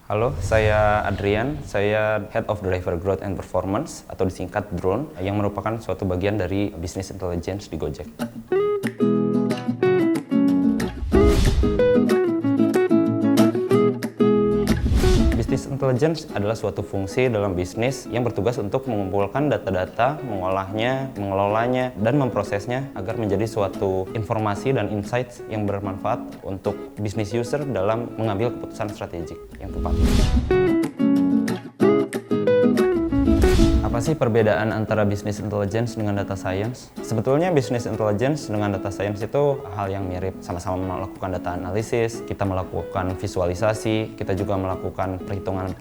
Halo, saya Adrian. Saya Head of Driver Growth and Performance atau disingkat Drone, yang merupakan suatu bagian dari Business Intelligence di Gojek. Business Intelligence adalah suatu fungsi dalam bisnis yang bertugas untuk mengumpulkan data-data, mengolahnya, mengelolanya, dan memprosesnya agar menjadi suatu informasi dan insights yang bermanfaat untuk bisnis user dalam mengambil keputusan strategik yang tepat. Apa sih perbedaan antara business intelligence dengan data science? Sebetulnya business intelligence dengan data science itu hal yang mirip. Sama-sama melakukan data analisis, kita melakukan visualisasi, kita juga melakukan perhitungan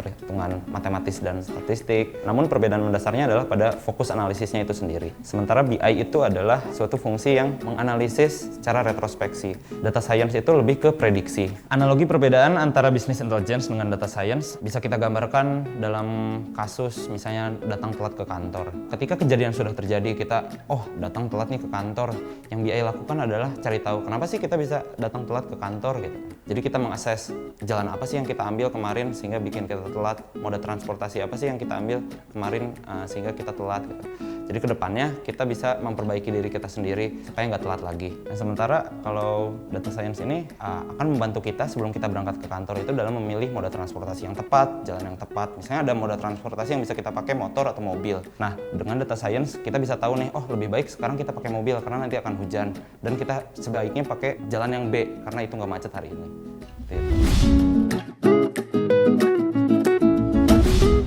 matematis dan statistik. Namun perbedaan mendasarnya adalah pada fokus analisisnya itu sendiri. Sementara BI itu adalah suatu fungsi yang menganalisis secara retrospeksi. Data science itu lebih ke prediksi. Analogi perbedaan antara business intelligence dengan data science bisa kita gambarkan dalam kasus misalnya datang telat ke kantor. Ketika kejadian sudah terjadi, kita datang telat nih ke kantor. Yang BI lakukan adalah cari tahu kenapa sih kita bisa datang telat ke kantor gitu. Jadi kita mengakses jalan apa sih yang kita ambil kemarin sehingga bikin kita telat, moda transportasi apa sih yang kita ambil kemarin sehingga kita telat gitu. Jadi kedepannya kita bisa memperbaiki diri kita sendiri supaya nggak telat lagi. Nah, sementara kalau data science ini akan membantu kita sebelum kita berangkat ke kantor itu dalam memilih moda transportasi yang tepat, jalan yang tepat. Misalnya ada moda transportasi yang bisa kita pakai motor atau mobil. Nah, dengan data science kita bisa tahu nih, lebih baik sekarang kita pakai mobil karena nanti akan hujan. Dan kita sebaiknya pakai jalan yang B karena itu nggak macet hari ini.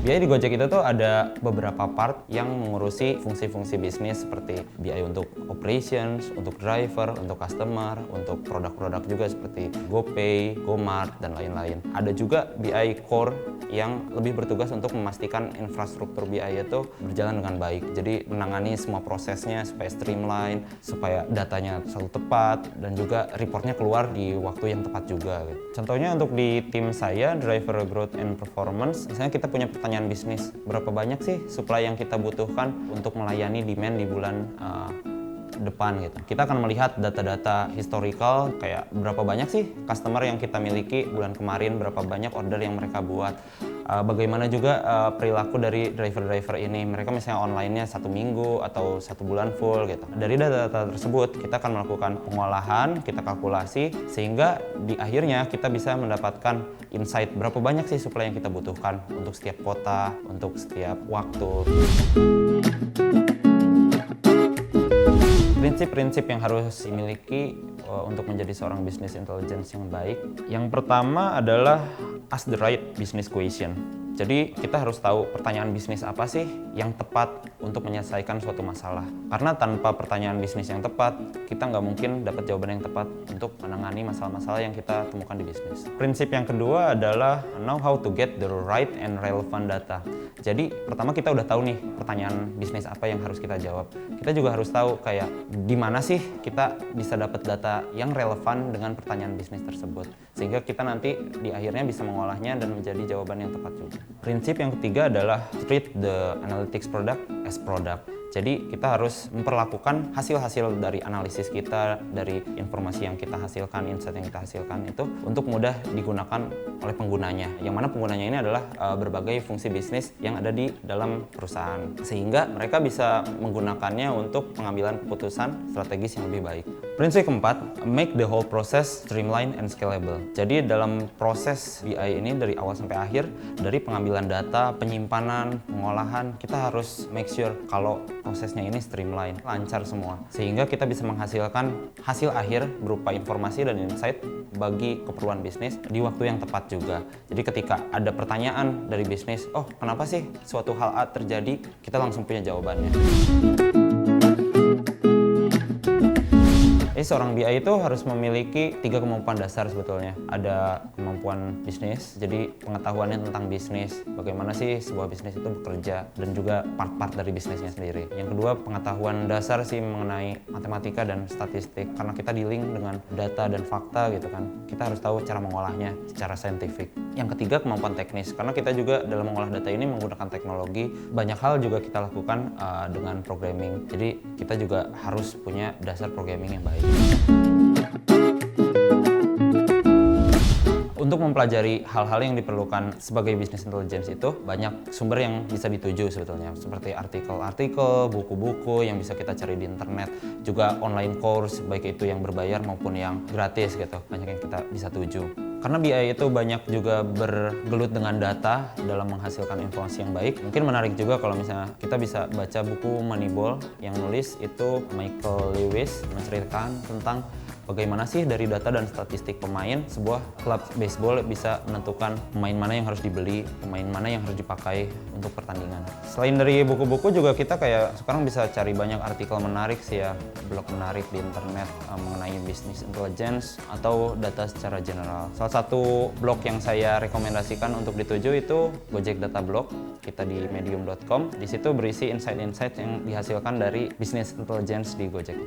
BI di Gojek itu tuh ada beberapa part yang mengurusi fungsi-fungsi bisnis seperti BI untuk operations, untuk driver, untuk customer, untuk produk-produk juga seperti GoPay, GoMart, dan lain-lain. Ada juga BI core yang lebih bertugas untuk memastikan infrastruktur BI itu berjalan dengan baik. Jadi menangani semua prosesnya supaya streamline, supaya datanya selalu tepat, dan juga reportnya keluar di waktu yang tepat juga. Contohnya untuk di tim saya, Driver Growth and Performance, misalnya kita punya pertanyaan bisnis, berapa banyak sih supply yang kita butuhkan untuk melayani demand di bulan depan gitu. Kita akan melihat data-data historical kayak berapa banyak sih customer yang kita miliki bulan kemarin, berapa banyak order yang mereka buat. Bagaimana juga perilaku dari driver-driver ini, mereka misalnya online-nya 1 minggu atau 1 bulan full gitu. Dari data-data tersebut kita akan melakukan pengolahan, kita kalkulasi sehingga di akhirnya kita bisa mendapatkan insight berapa banyak sih supply yang kita butuhkan untuk setiap kota, untuk setiap waktu. Prinsip-prinsip yang harus dimiliki untuk menjadi seorang business intelligence yang baik. Yang pertama adalah ask the right business question. Jadi kita harus tahu pertanyaan bisnis apa sih yang tepat untuk menyelesaikan suatu masalah. Karena tanpa pertanyaan bisnis yang tepat, kita nggak mungkin dapat jawaban yang tepat untuk menangani masalah-masalah yang kita temukan di bisnis. Prinsip yang kedua adalah know how to get the right and relevant data. Jadi pertama kita udah tahu nih pertanyaan bisnis apa yang harus kita jawab. Kita juga harus tahu kayak di mana sih kita bisa dapat data yang relevan dengan pertanyaan bisnis tersebut. Sehingga kita nanti di akhirnya bisa mengolahnya dan menjadi jawaban yang tepat juga. Prinsip yang ketiga adalah treat the analytics product as product. Jadi kita harus memperlakukan hasil-hasil dari analisis kita, dari informasi yang kita hasilkan, insight yang kita hasilkan itu untuk mudah digunakan oleh penggunanya. Yang mana penggunanya ini adalah berbagai fungsi bisnis yang ada di dalam perusahaan. Sehingga mereka bisa menggunakannya untuk pengambilan keputusan strategis yang lebih baik. Prinsip keempat, make the whole process streamline and scalable. Jadi dalam proses BI ini dari awal sampai akhir, dari pengambilan data, penyimpanan, pengolahan, kita harus make sure kalau prosesnya ini streamline, lancar semua. Sehingga kita bisa menghasilkan hasil akhir berupa informasi dan insight bagi keperluan bisnis di waktu yang tepat juga. Jadi ketika ada pertanyaan dari bisnis, kenapa sih suatu hal A terjadi, kita langsung punya jawabannya. Jadi seorang BI itu harus memiliki 3 kemampuan dasar sebetulnya. Ada kemampuan bisnis, jadi pengetahuannya tentang bisnis, bagaimana sih sebuah bisnis itu bekerja, dan juga part-part dari bisnisnya sendiri. Yang kedua, pengetahuan dasar sih mengenai matematika dan statistik, karena kita dealing dengan data dan fakta gitu kan. Kita harus tahu cara mengolahnya secara saintifik. Yang ketiga, kemampuan teknis, karena kita juga dalam mengolah data ini menggunakan teknologi. Banyak hal juga kita lakukan dengan programming, jadi kita juga harus punya dasar programming yang baik. Untuk mempelajari hal-hal yang diperlukan sebagai business intelligence itu banyak sumber yang bisa dituju sebetulnya, seperti artikel-artikel, buku-buku yang bisa kita cari di internet, juga online course baik itu yang berbayar maupun yang gratis gitu, banyak yang kita bisa tuju. Karena BI itu banyak juga bergelut dengan data dalam menghasilkan informasi yang baik. Mungkin menarik juga kalau misalnya kita bisa baca buku Moneyball yang nulis itu Michael Lewis, menceritakan tentang bagaimana sih dari data dan statistik pemain sebuah klub baseball bisa menentukan pemain mana yang harus dibeli, pemain mana yang harus dipakai untuk pertandingan. Selain dari buku-buku juga kita kayak sekarang bisa cari banyak artikel menarik sih ya, blog menarik di internet mengenai business intelligence atau data secara general. Salah satu blog yang saya rekomendasikan untuk dituju itu Gojek Data Blog, kita di medium.com. Di situ berisi insight-insight yang dihasilkan dari business intelligence di Gojek.